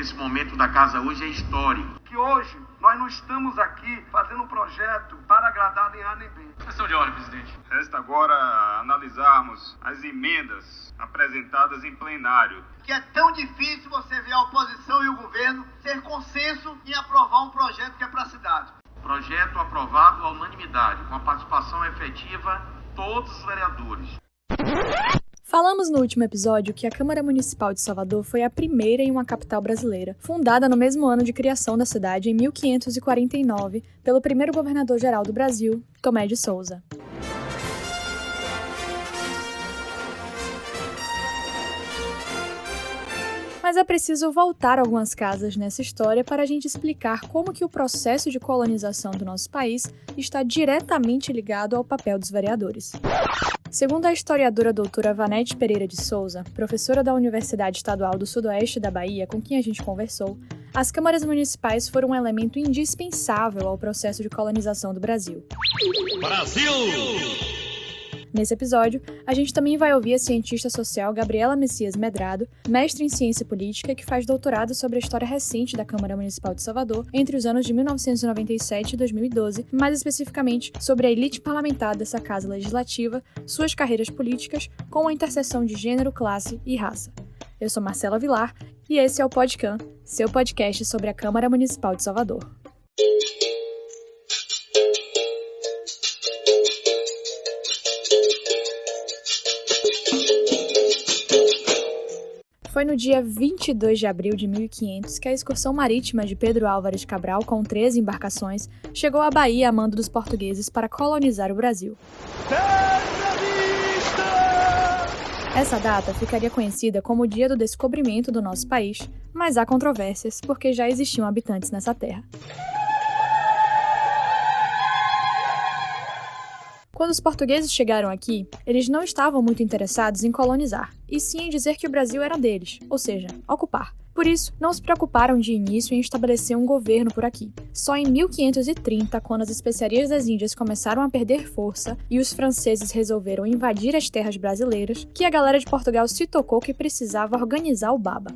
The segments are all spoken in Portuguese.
esse momento da casa hoje é histórico. Que hoje nós não estamos aqui fazendo um projeto para agradar nem A nem B. Questão de ordem, presidente. Resta agora analisarmos as emendas apresentadas em plenário. Que é tão difícil você ver a oposição e o governo ter consenso em aprovar um projeto que é para a cidade. Projeto aprovado à unanimidade, com a participação efetiva de todos os vereadores. Falamos no último episódio que a Câmara Municipal de Salvador foi a primeira em uma capital brasileira, fundada no mesmo ano de criação da cidade, em 1549, pelo primeiro governador-geral do Brasil, Tomé de Souza. Mas é preciso voltar algumas casas nessa história para a gente explicar como que o processo de colonização do nosso país está diretamente ligado ao papel dos vereadores. Segundo a historiadora doutora Vanete Pereira de Souza, professora da Universidade Estadual do Sudoeste da Bahia, com quem a gente conversou, as câmaras municipais foram um elemento indispensável ao processo de colonização do Brasil. Brasil! Nesse episódio, a gente também vai ouvir a cientista social Gabriela Messias Medrado, mestre em ciência política que faz doutorado sobre a história recente da Câmara Municipal de Salvador entre os anos de 1997 e 2012, mais especificamente sobre a elite parlamentar dessa casa legislativa, suas carreiras políticas, com a interseção de gênero, classe e raça. Eu sou Marcela Vilar e esse é o Podcam, seu podcast sobre a Câmara Municipal de Salvador. Foi no dia 22 de abril de 1500 que a excursão marítima de Pedro Álvares Cabral, com 13 embarcações, chegou à Bahia a mando dos portugueses para colonizar o Brasil. Essa data ficaria conhecida como o dia do descobrimento do nosso país, mas há controvérsias porque já existiam habitantes nessa terra. Quando os portugueses chegaram aqui, eles não estavam muito interessados em colonizar, e sim em dizer que o Brasil era deles, ou seja, ocupar. Por isso, não se preocuparam de início em estabelecer um governo por aqui. Só em 1530, quando as especiarias das Índias começaram a perder força e os franceses resolveram invadir as terras brasileiras, que a galera de Portugal se tocou que precisava organizar o baba.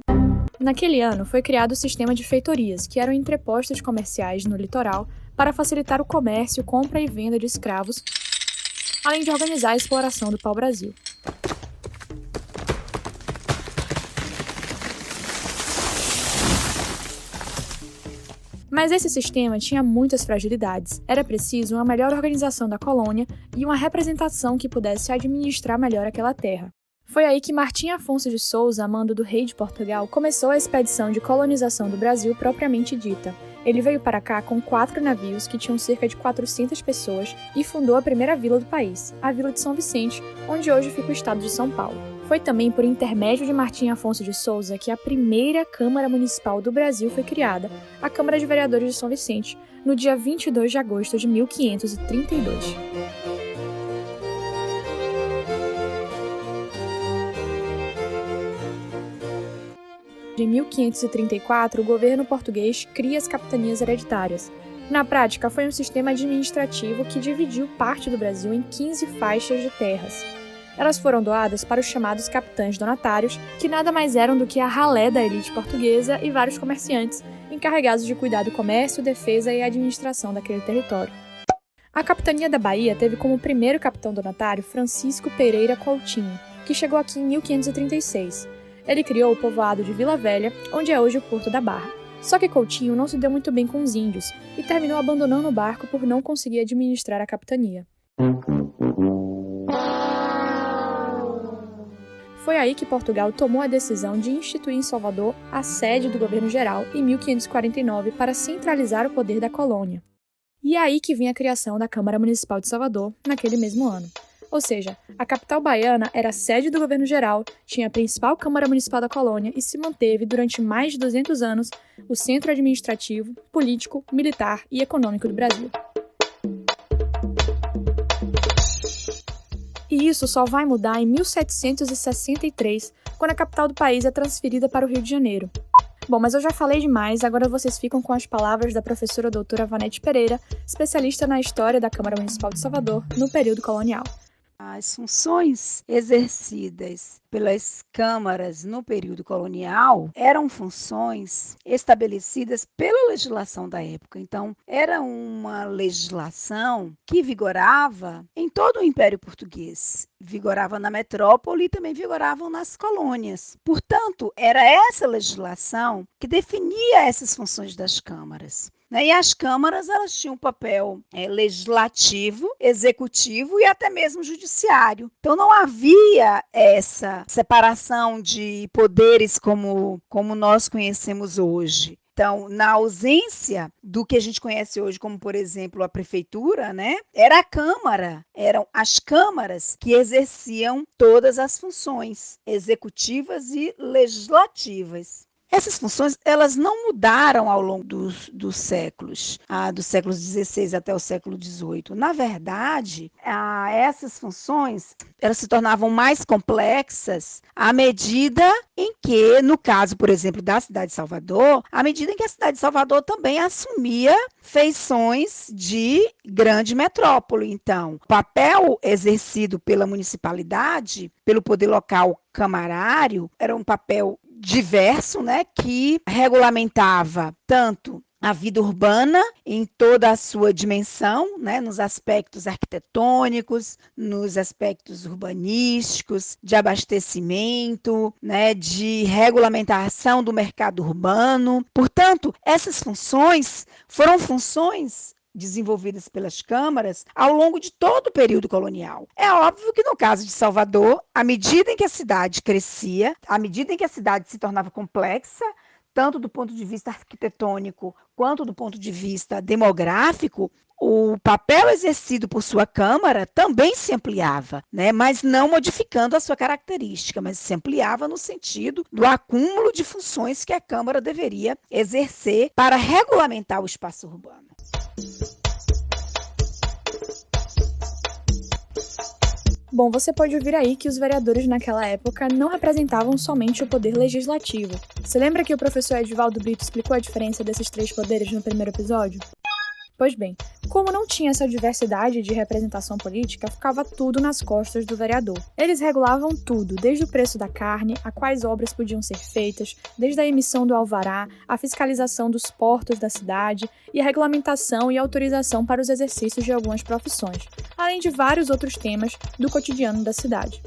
Naquele ano, foi criado o sistema de feitorias, que eram entrepostos comerciais no litoral para facilitar o comércio, compra e venda de escravos, além de organizar a exploração do pau-brasil. Mas esse sistema tinha muitas fragilidades. Era preciso uma melhor organização da colônia e uma representação que pudesse administrar melhor aquela terra. Foi aí que Martim Afonso de Souza, a mando do rei de Portugal, começou a expedição de colonização do Brasil propriamente dita. Ele veio para cá com 4 navios que tinham cerca de 400 pessoas e fundou a primeira vila do país, a Vila de São Vicente, onde hoje fica o estado de São Paulo. Foi também por intermédio de Martim Afonso de Souza que a primeira Câmara Municipal do Brasil foi criada, a Câmara de Vereadores de São Vicente, no dia 22 de agosto de 1532. Em 1534, o governo português cria as capitanias hereditárias. Na prática, foi um sistema administrativo que dividiu parte do Brasil em 15 faixas de terras. Elas foram doadas para os chamados capitães donatários, que nada mais eram do que a ralé da elite portuguesa e vários comerciantes, encarregados de cuidar do comércio, defesa e administração daquele território. A capitania da Bahia teve como primeiro capitão donatário Francisco Pereira Coutinho, que chegou aqui em 1536. Ele criou o povoado de Vila Velha, onde é hoje o Porto da Barra. Só que Coutinho não se deu muito bem com os índios e terminou abandonando o barco por não conseguir administrar a capitania. Foi aí que Portugal tomou a decisão de instituir em Salvador a sede do governo geral em 1549 para centralizar o poder da colônia. E é aí que vinha a criação da Câmara Municipal de Salvador, naquele mesmo ano. Ou seja, a capital baiana era a sede do governo geral, tinha a principal Câmara Municipal da colônia e se manteve durante mais de 200 anos o centro administrativo, político, militar e econômico do Brasil. E isso só vai mudar em 1763, quando a capital do país é transferida para o Rio de Janeiro. Bom, mas eu já falei demais, agora vocês ficam com as palavras da professora doutora Vanete Pereira, especialista na história da Câmara Municipal de Salvador no período colonial. As funções exercidas pelas câmaras no período colonial eram funções estabelecidas pela legislação da época. Então, era uma legislação que vigorava em todo o Império Português. Vigorava na metrópole e também vigoravam nas colônias. Portanto, era essa legislação que definia essas funções das câmaras. E as câmaras, elas tinham um papel legislativo, executivo e até mesmo judiciário. Então, não havia essa separação de poderes como nós conhecemos hoje. Então, na ausência do que a gente conhece hoje como, por exemplo, a prefeitura, era a Câmara, eram as câmaras que exerciam todas as funções executivas e legislativas. Essas funções, elas não mudaram ao longo dos séculos, dos séculos XVI até o século XVIII. Na verdade, essas funções, elas se tornavam mais complexas à medida em que, no caso, por exemplo, da cidade de Salvador, à medida em que a cidade de Salvador também assumia feições de grande metrópole. Então, o papel exercido pela municipalidade, pelo poder local camarário, era um papel diverso, que regulamentava tanto a vida urbana em toda a sua dimensão, nos aspectos arquitetônicos, nos aspectos urbanísticos, de abastecimento, de regulamentação do mercado urbano. Portanto, essas funções foram funções desenvolvidas pelas câmaras ao longo de todo o período colonial. É óbvio que no caso de Salvador, à medida em que a cidade crescia, à medida em que a cidade se tornava complexa, tanto do ponto de vista arquitetônico quanto do ponto de vista demográfico, o papel exercido por sua Câmara também se ampliava, mas não modificando a sua característica, mas se ampliava no sentido do acúmulo de funções que a Câmara deveria exercer para regulamentar o espaço urbano. Bom, você pode ouvir aí que os vereadores naquela época não representavam somente o poder legislativo. Você lembra que o professor Edivaldo Brito explicou a diferença desses 3 poderes no primeiro episódio? Pois bem, como não tinha essa diversidade de representação política, ficava tudo nas costas do vereador. Eles regulavam tudo, desde o preço da carne, a quais obras podiam ser feitas, desde a emissão do alvará, a fiscalização dos portos da cidade e a regulamentação e autorização para os exercícios de algumas profissões, além de vários outros temas do cotidiano da cidade.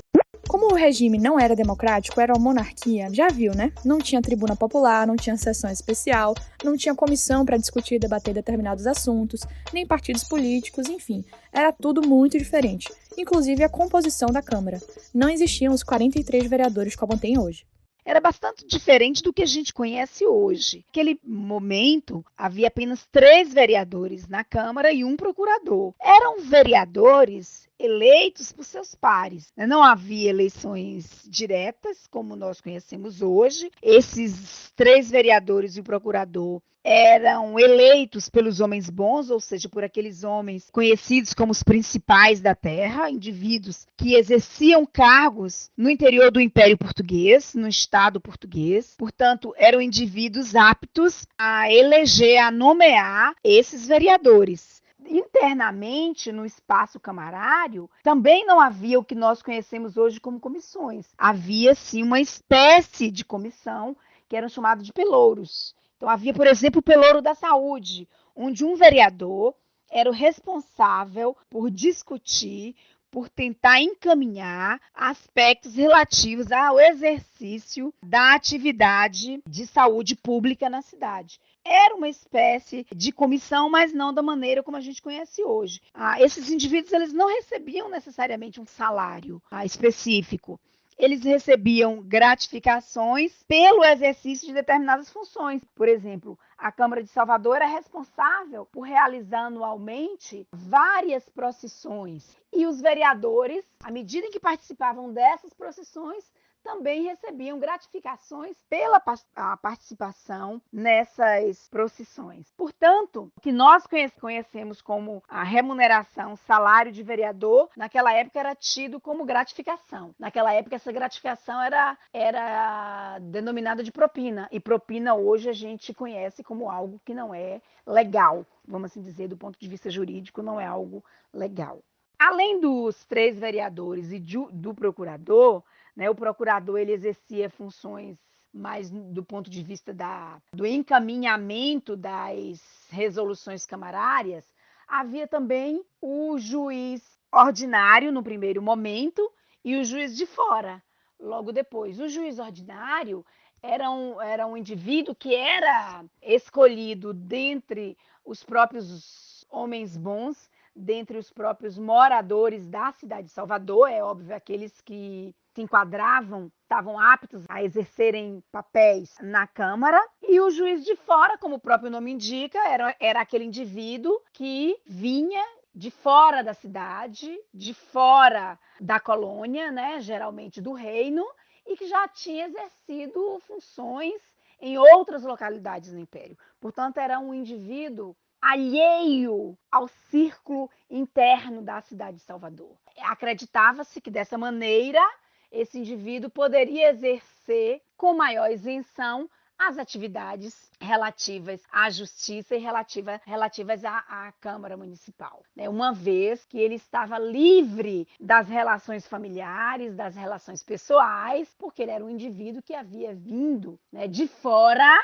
Como o regime não era democrático, era uma monarquia, já viu, Não tinha tribuna popular, não tinha sessão especial, não tinha comissão para discutir e debater determinados assuntos, nem partidos políticos, enfim, era tudo muito diferente, inclusive a composição da Câmara. Não existiam os 43 vereadores como tem hoje. Era bastante diferente do que a gente conhece hoje. Naquele momento, havia apenas 3 vereadores na Câmara e um procurador. Eram vereadores eleitos por seus pares. Não havia eleições diretas, como nós conhecemos hoje. Esses 3 vereadores e o procurador eram eleitos pelos homens bons, ou seja, por aqueles homens conhecidos como os principais da terra, indivíduos que exerciam cargos no interior do Império Português, no Estado português. Portanto, eram indivíduos aptos a eleger, a nomear esses vereadores. Internamente, no espaço camarário, também não havia o que nós conhecemos hoje como comissões. Havia, sim, uma espécie de comissão que eram chamados de pelouros. Então, havia, por exemplo, o pelouro da saúde, onde um vereador era o responsável por discutir, por tentar encaminhar aspectos relativos ao exercício da atividade de saúde pública na cidade. Era uma espécie de comissão, mas não da maneira como a gente conhece hoje. Esses indivíduos, eles não recebiam necessariamente um salário específico. Eles recebiam gratificações pelo exercício de determinadas funções. Por exemplo, a Câmara de Salvador era responsável por realizar anualmente várias procissões. E os vereadores, à medida em que participavam dessas procissões, também recebiam gratificações pela participação nessas procissões. Portanto, o que nós conhecemos como a remuneração, salário de vereador, naquela época era tido como gratificação. Naquela época, essa gratificação era denominada de propina. E propina hoje a gente conhece como algo que não é legal. Vamos assim dizer, do ponto de vista jurídico, não é algo legal. Além dos 3 vereadores e do procurador, né, o procurador ele exercia funções mais do ponto de vista do encaminhamento das resoluções camarárias, havia também o juiz ordinário no primeiro momento e o juiz de fora, logo depois. O juiz ordinário era um indivíduo que era escolhido dentre os próprios homens bons, dentre os próprios moradores da cidade de Salvador, é óbvio, aqueles que se enquadravam, estavam aptos a exercerem papéis na Câmara, e o juiz de fora, como o próprio nome indica, era aquele indivíduo que vinha de fora da cidade, de fora da colônia, né, geralmente do reino, e que já tinha exercido funções em outras localidades no Império. Portanto, era um indivíduo alheio ao círculo interno da cidade de Salvador. Acreditava-se que, dessa maneira, esse indivíduo poderia exercer com maior isenção as atividades relativas à justiça e relativas à Câmara Municipal, né? Uma vez que ele estava livre das relações familiares, das relações pessoais, porque ele era um indivíduo que havia vindo, né, de fora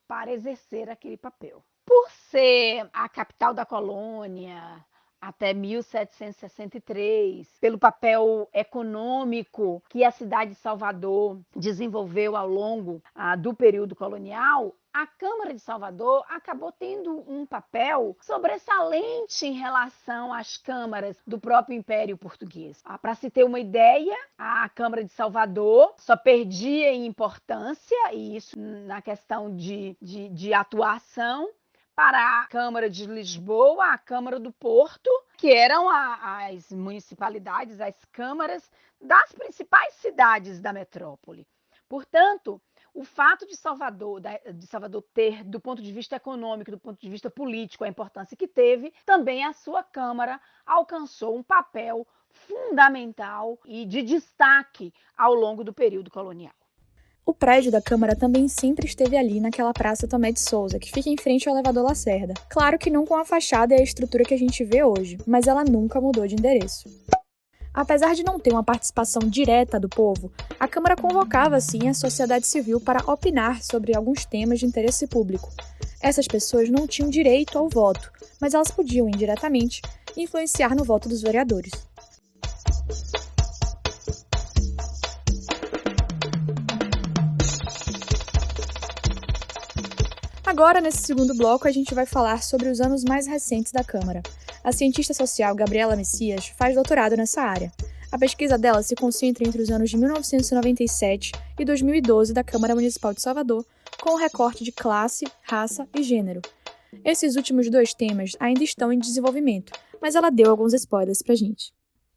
para exercer aquele papel. Por ser a capital da colônia até 1763, pelo papel econômico que a cidade de Salvador desenvolveu ao longo do período colonial, a Câmara de Salvador acabou tendo um papel sobressalente em relação às câmaras do próprio Império Português. Para se ter uma ideia, a Câmara de Salvador só perdia em importância, e isso na questão de atuação, para a Câmara de Lisboa, a Câmara do Porto, que eram as municipalidades, as câmaras das principais cidades da metrópole. Portanto, o fato de Salvador ter, do ponto de vista econômico, do ponto de vista político, a importância que teve, também a sua Câmara alcançou um papel fundamental e de destaque ao longo do período colonial. O prédio da Câmara também sempre esteve ali naquela Praça Tomé de Souza, que fica em frente ao elevador Lacerda. Claro que não com a fachada e a estrutura que a gente vê hoje, mas ela nunca mudou de endereço. Apesar de não ter uma participação direta do povo, a Câmara convocava, sim, a sociedade civil para opinar sobre alguns temas de interesse público. Essas pessoas não tinham direito ao voto, mas elas podiam, indiretamente, influenciar no voto dos vereadores. Agora, nesse segundo bloco, a gente vai falar sobre os anos mais recentes da Câmara. A cientista social Gabriela Messias faz doutorado nessa área. A pesquisa dela se concentra entre os anos de 1997 e 2012 da Câmara Municipal de Salvador, com o recorte de classe, raça e gênero. Esses últimos 2 temas ainda estão em desenvolvimento, mas ela deu alguns spoilers pra gente.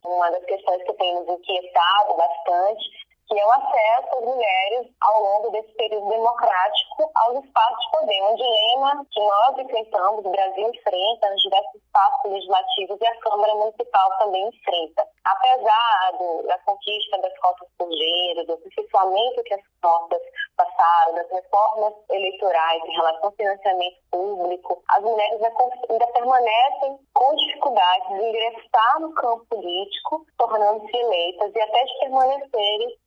Uma das questões que tem nos inquietado bastante, que é o acesso às mulheres ao longo desse período democrático aos espaços de poder. Um dilema que nós enfrentamos, o Brasil enfrenta nos diversos espaços legislativos e a Câmara Municipal também enfrenta. Apesar da conquista das cotas por gênero, do aperfeiçoamento que as cotas passaram, das reformas eleitorais em relação ao financiamento público, as mulheres ainda permanecem com dificuldades de ingressar no campo político, tornando-se eleitas e até de permanecerem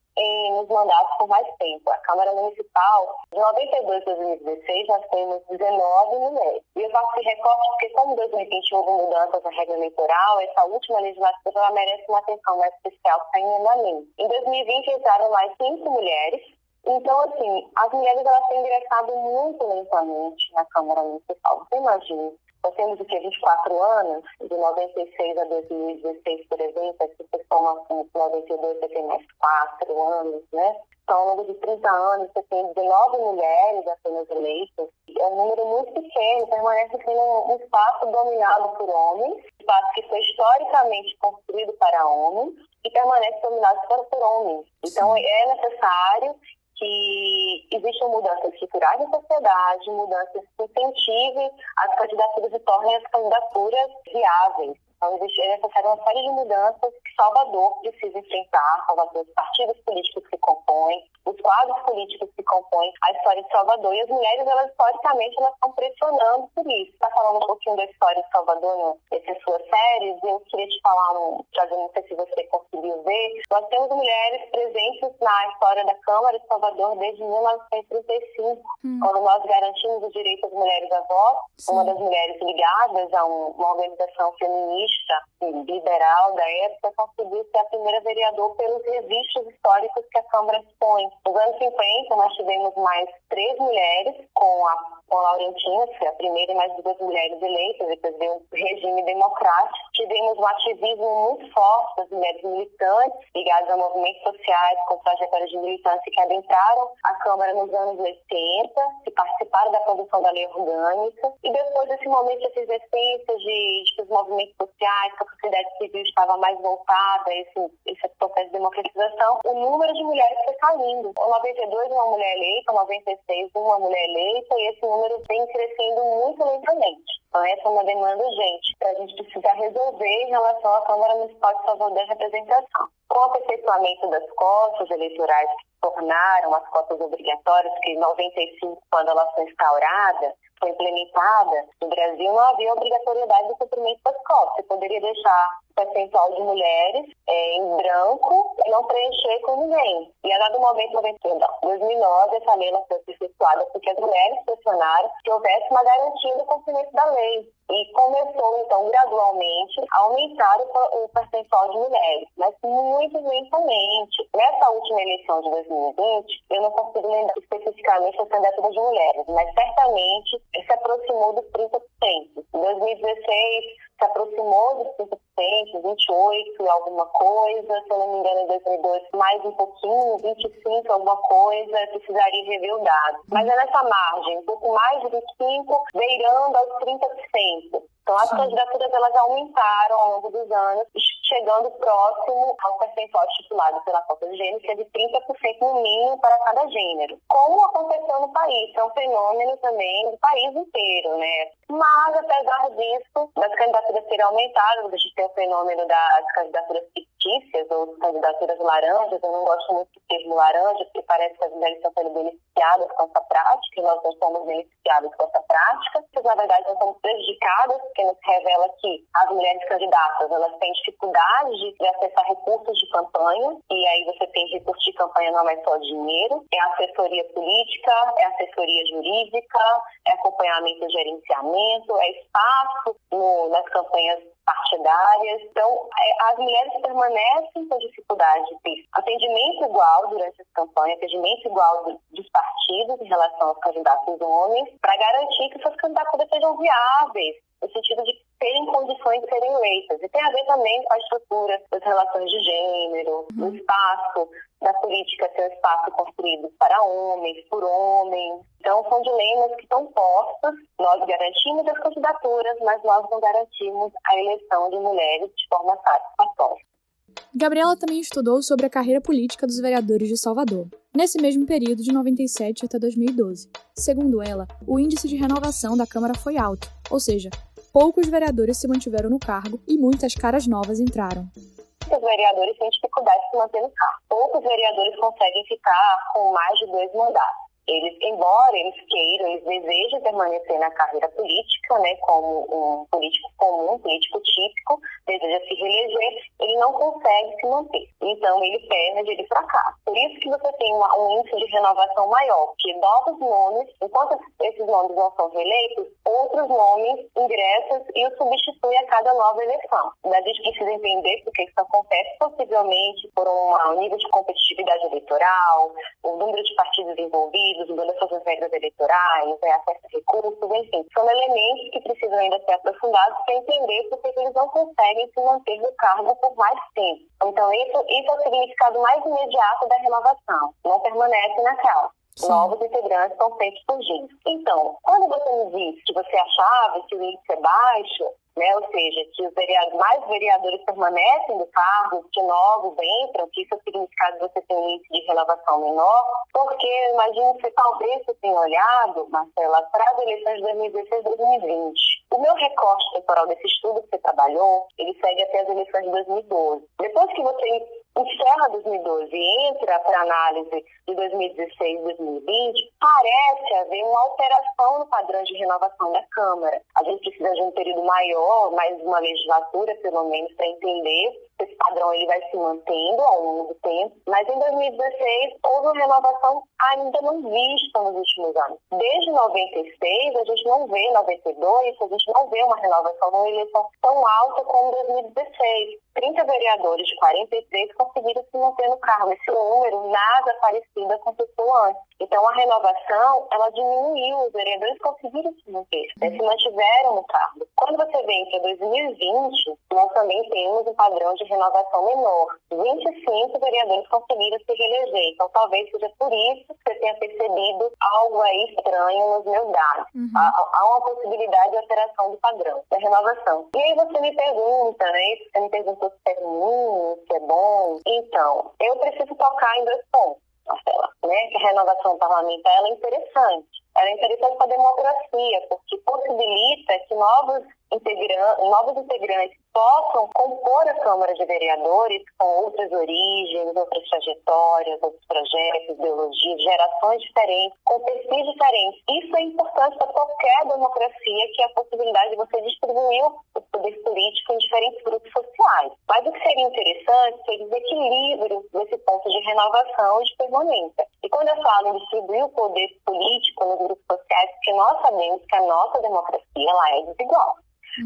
nos mandatos por mais tempo. A Câmara Municipal, de 92 a 2016, nós temos 19 mulheres. E eu faço esse recorte porque, como em 2020 houve mudanças na regra eleitoral, essa última legislatura ela merece uma atenção mais especial que está em andamento. Em 2020 entraram mais 5 mulheres. Então, assim, as mulheres elas têm ingressado muito lentamente na Câmara Municipal. Você imagina? Nós temos o que, 24 anos, de 96 a 2016, por exemplo, se você soma com 92, você tem mais 4 anos, né? Então, ao longo de 30 anos, você tem 19 mulheres apenas eleitas. É um número muito pequeno, permanece sendo um espaço dominado por homens, espaço que foi historicamente construído para homens e permanece dominado por homens. Então, é necessário que existam mudanças estruturais na sociedade, mudanças que incentivem as candidaturas e tornem as candidaturas viáveis. Então, é necessário uma série de mudanças que Salvador precisa enfrentar, Salvador, os partidos políticos que compõem, os quadros políticos que compõem a história de Salvador. E as mulheres, elas historicamente, elas estão pressionando por isso. Está falando um pouquinho da história de Salvador nessas suas séries. Eu queria te falar, não sei se você conseguiu ver, nós temos mulheres presentes na história da Câmara de Salvador desde 1935, quando nós garantimos o direito das mulheres a voto. Uma das mulheres ligadas a uma organização feminista liberal da época conseguiu ser a primeira vereadora pelos registros históricos que a Câmara dispõe. Nos anos 50, nós tivemos mais 3 mulheres, com a Laurentina, que foi a primeira e mais 2 mulheres eleitas, depois veio um regime democrático. Tivemos um ativismo muito forte das mulheres militantes, ligadas a movimentos sociais, com trajetórias de militância que adentraram a Câmara nos anos 80, que participaram da produção da lei orgânica. E depois desse momento de efervescência de que os movimentos sociais, que a sociedade civil estava mais voltada a esse processo de democratização, o número de mulheres foi caindo. Em 92, uma mulher eleita, em 96, uma mulher eleita, e esse número vem crescendo muito lentamente. Então, essa é uma demanda urgente que a gente precisa resolver em relação à Câmara Municipal de Salvador da Representação. Com o aperfeiçoamento das cotas eleitorais que tornaram as cotas obrigatórias, que em 95, quando ela foi instaurada, foi implementada, no Brasil não havia obrigatoriedade do cumprimento das cotas. Você poderia deixar o percentual de mulheres em branco e não preencher com ninguém. E a dado momento, em 2009, essa lei foi aperfeiçoada porque as mulheres pressionaram que houvesse uma garantia do cumprimento da lei. E começou, então, gradualmente, a aumentar o percentual de mulheres, mas muito lentamente. Nessa última eleição de 2020, eu não consigo lembrar especificamente as candidaturas de mulheres, mas certamente se aproximou dos 30%. Em 2016, se aproximou dos 30%, 28% e alguma coisa, se eu não me engano, em 2002, mais um pouquinho, 25% alguma coisa, precisaria rever o dado. Mas é nessa margem, um pouco mais de 25%, beirando aos 30%. Então, as candidaturas, elas aumentaram ao longo dos anos, chegando próximo ao percentual estipulado pela cota de gênero, que é de 30% no mínimo para cada gênero. Como aconteceu no país, é um fenômeno também do país inteiro, né? Mas, apesar disso, das candidaturas terem aumentado, a gente tem o fenômeno das candidaturas fictícias ou candidaturas laranjas. Eu não gosto muito do termo laranja, porque parece que as mulheres estão sendo beneficiadas com essa prática, e nós não somos beneficiadas com essa prática. Mas, na verdade, nós somos prejudicadas, porque nos revela que as mulheres candidatas, elas têm dificuldade de acessar recursos de campanha, e aí você tem recurso de campanha, não é só dinheiro, é assessoria política, é assessoria jurídica, é acompanhamento e gerenciamento, é espaço nas campanhas partidárias. Então, as mulheres permanecem com dificuldade de ter atendimento igual durante as campanhas, atendimento igual dos partidos em relação aos candidatos homens, para garantir que suas candidaturas sejam viáveis, no sentido de terem condições de serem eleitas. E tem a ver também com a estrutura das relações de gênero, o espaço da política ser um espaço construído para homens, por homens. Então, são dilemas que estão postos. Nós garantimos as candidaturas, mas nós não garantimos a eleição de mulheres de forma satisfatória. Gabriela também estudou sobre a carreira política dos vereadores de Salvador, nesse mesmo período de 97 até 2012. Segundo ela, o índice de renovação da Câmara foi alto, ou seja, poucos vereadores se mantiveram no cargo e muitas caras novas entraram. Os vereadores têm dificuldade de se manter no cargo. Poucos vereadores conseguem ficar com mais de 2 mandatos. Eles, embora eles queiram, eles desejam permanecer na carreira política, né, como um político comum, um político típico, deseja se reeleger, ele não consegue se manter. Então, ele perde, ele fracassa. Por isso que você tem um índice de renovação maior, porque novos nomes, enquanto esses nomes não são reeleitos, outros nomes ingressam e os substituem a cada nova eleição. A gente precisa entender por que isso acontece, possivelmente por um nível de competitividade eleitoral, o número de partidos envolvidos, mudanças das regras eleitorais, acesso a recursos, enfim. São elementos que precisam ainda ser aprofundados para entender por que eles não conseguem se manter no cargo por mais tempo. Então, isso é o significado mais imediato da renovação. Não permanece na causa. Novos integrantes estão sempre surgindo. Então, quando você me disse que você achava que o índice é baixo, né, ou seja, que os mais vereadores permanecem no cargo, que novos entram, que isso é o significado de você ter um índice de renovação menor, porque imagino que talvez você tenha olhado, Marcela, para as eleições de 2016 e 2020. O meu recorte temporal desse estudo que você trabalhou, ele segue até as eleições de 2012. Depois que você encerra 2012 e entra para análise de 2016 e 2020, parece haver uma alteração no padrão de renovação da Câmara. A gente precisa de um período maior, mais uma legislatura, pelo menos, para entender se esse padrão ele vai se mantendo ao longo do tempo. Mas em 2016, houve uma renovação ainda não vista nos últimos anos. Desde 96, a gente não vê, 92, a gente não vê uma renovação, uma eleição tão alta como 2016. 30 vereadores de 43 conseguiram se manter no cargo. Esse número nada parecido aconteceu antes. Então, a renovação, ela diminuiu. Os vereadores conseguiram se manter, se mantiveram no cargo. Quando você vem para 2020, nós também temos um padrão de renovação menor. 25 vereadores conseguiram se reeleger. Então, talvez seja por isso que você tenha percebido algo aí estranho nos meus dados. Há uma possibilidade de alteração do padrão da renovação. E aí você me pergunta, né? Você me perguntou se é ruim, se é bom. Então, eu preciso tocar em 2 pontos, Marcela, né? Que a renovação parlamentar ela é interessante. Ela é interessante para a democracia, porque possibilita que novos integrantes possam compor a Câmara de Vereadores com outras origens, outras trajetórias, outros projetos, ideologias, gerações diferentes, com perfis diferentes. Isso é importante para qualquer democracia, que é a possibilidade de você distribuir o poder político em diferentes grupos sociais. Mas o que seria interessante seria o equilíbrio desse ponto de renovação e de permanência. E quando eu falo em distribuir o poder político nos grupos sociais, porque nós sabemos que a nossa democracia ela é desigual.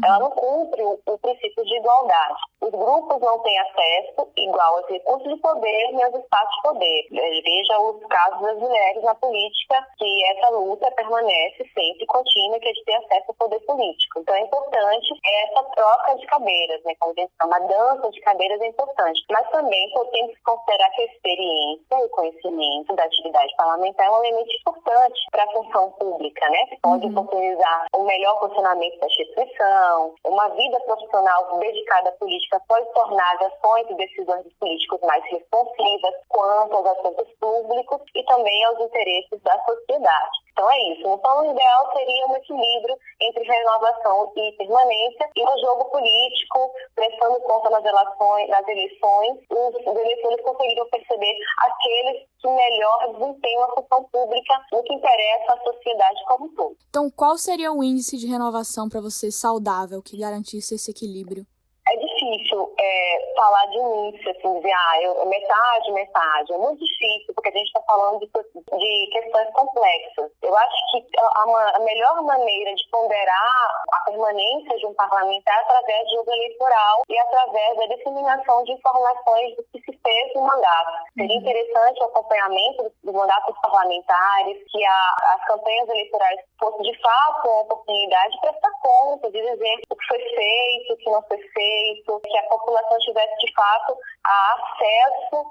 Ela não cumpre o princípio de igualdade. Os grupos não têm acesso igual aos recursos de poder nem aos espaços de poder. Veja os casos das mulheres na política, que essa luta permanece sempre contínua, que é de ter acesso ao poder político. Então é importante essa troca de cadeiras, né? Como a gente chama, a dança de cadeiras é importante. Mas também temos que considerar que a experiência e o conhecimento da atividade parlamentar é um elemento importante para a função pública, né? Que pode oportunizar o melhor funcionamento da instituição. Uma vida profissional dedicada à política pode tornar as ações e decisões dos políticos mais responsivas quanto aos assuntos públicos e também aos interesses da sociedade. Então é isso. Então o ideal seria um equilíbrio entre renovação e permanência, e no jogo político, prestando conta nas eleições, os eleitores conseguiriam perceber aqueles que melhor desempenham a função pública no que interessa à sociedade como um todo. Então, qual seria o índice de renovação para você saudável que garantisse esse equilíbrio? É difícil falar de um índice, assim, dizer, metade. É muito difícil, porque a gente está falando de questões complexas. Eu acho que a melhor maneira de ponderar a permanência de um parlamentar é através do jogo eleitoral e através da disseminação de informações do que se fez no mandato. Seria interessante o acompanhamento dos mandatos parlamentares, que as campanhas eleitorais fossem, de fato, uma oportunidade de prestar conta, de dizer o que foi feito, o que não foi feito, que a população tivesse, de fato, acesso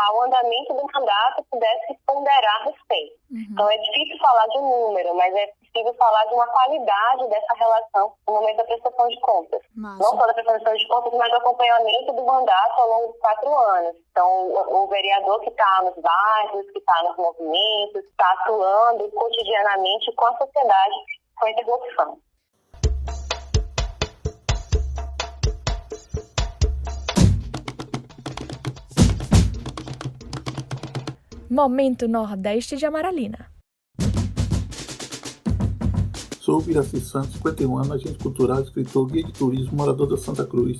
ao andamento do mandato e pudesse ponderar a respeito. Então, é difícil falar de um número, mas é possível falar de uma qualidade dessa relação no momento da prestação de contas. Massa. Não só da prestação de contas, mas do acompanhamento do mandato ao longo de 4 anos. Então, o vereador que está nos bairros, que está nos movimentos, está atuando cotidianamente com a sociedade, com a interlocução. Momento Nordeste de Amaralina. Sou Iraci Santos, 51 anos, agente cultural, escritor, guia de turismo, morador da Santa Cruz.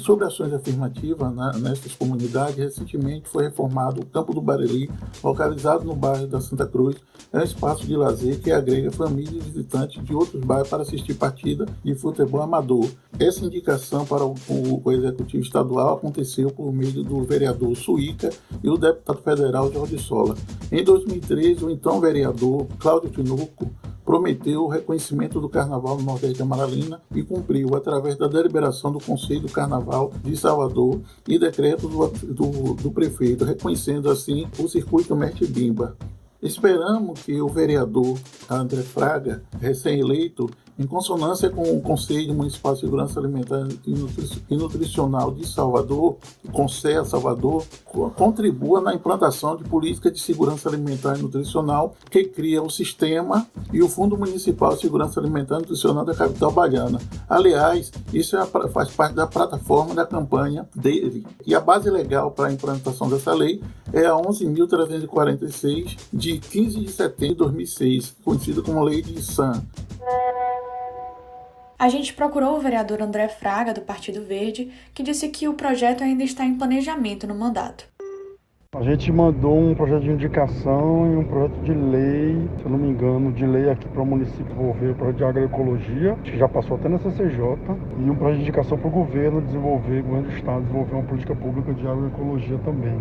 Sobre ações afirmativas nessas comunidades, recentemente foi reformado o Campo do Bareli, localizado no bairro da Santa Cruz. É um espaço de lazer que agrega famílias e visitantes de outros bairros para assistir partida de futebol amador. Essa indicação para o Executivo Estadual aconteceu por meio do vereador Suíca e o deputado federal Jorge Sola. Em 2013, o então vereador Cláudio Tinoco prometeu o reconhecimento do Carnaval no Nordeste de Amaralina e cumpriu através da deliberação do Conselho do Carnaval de Salvador e decreto do prefeito, reconhecendo assim o circuito Mestre Bimba. Esperamos que o vereador André Fraga, recém-eleito, em consonância com o Conselho Municipal de Segurança Alimentar e Nutricional de Salvador, o CONSEA Salvador, contribua na implantação de políticas de segurança alimentar e nutricional que cria o sistema e o Fundo Municipal de Segurança Alimentar e Nutricional da capital baiana. Aliás, isso faz parte da plataforma da campanha dele. E a base legal para a implantação dessa lei é a 11.346, de 15 de setembro de 2006, conhecida como Lei de SAM. A gente procurou o vereador André Fraga, do Partido Verde, que disse que o projeto ainda está em planejamento no mandato. A gente mandou um projeto de indicação e um projeto de lei, se eu não me engano, de lei aqui para o município desenvolver o projeto de agroecologia, que já passou até na CCJ, e um projeto de indicação para o governo governo do estado, desenvolver uma política pública de agroecologia também,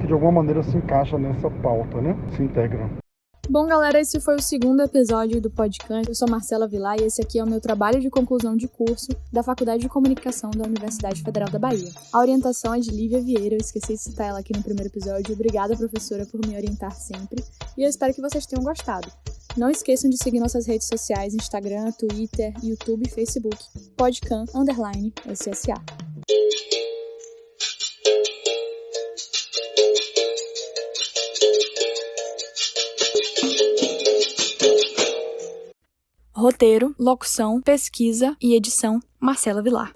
que de alguma maneira se encaixa nessa pauta, né? Se integra. Bom, galera, esse foi o segundo episódio do Podcam. Eu sou Marcela Vilar e esse aqui é o meu trabalho de conclusão de curso da Faculdade de Comunicação da Universidade Federal da Bahia. A orientação é de Lívia Vieira, eu esqueci de citar ela aqui no primeiro episódio. Obrigada, professora, por me orientar sempre. E eu espero que vocês tenham gostado. Não esqueçam de seguir nossas redes sociais, Instagram, Twitter, YouTube e Facebook. Podcam_SSA. Roteiro, locução, pesquisa e edição, Marcela Vilar.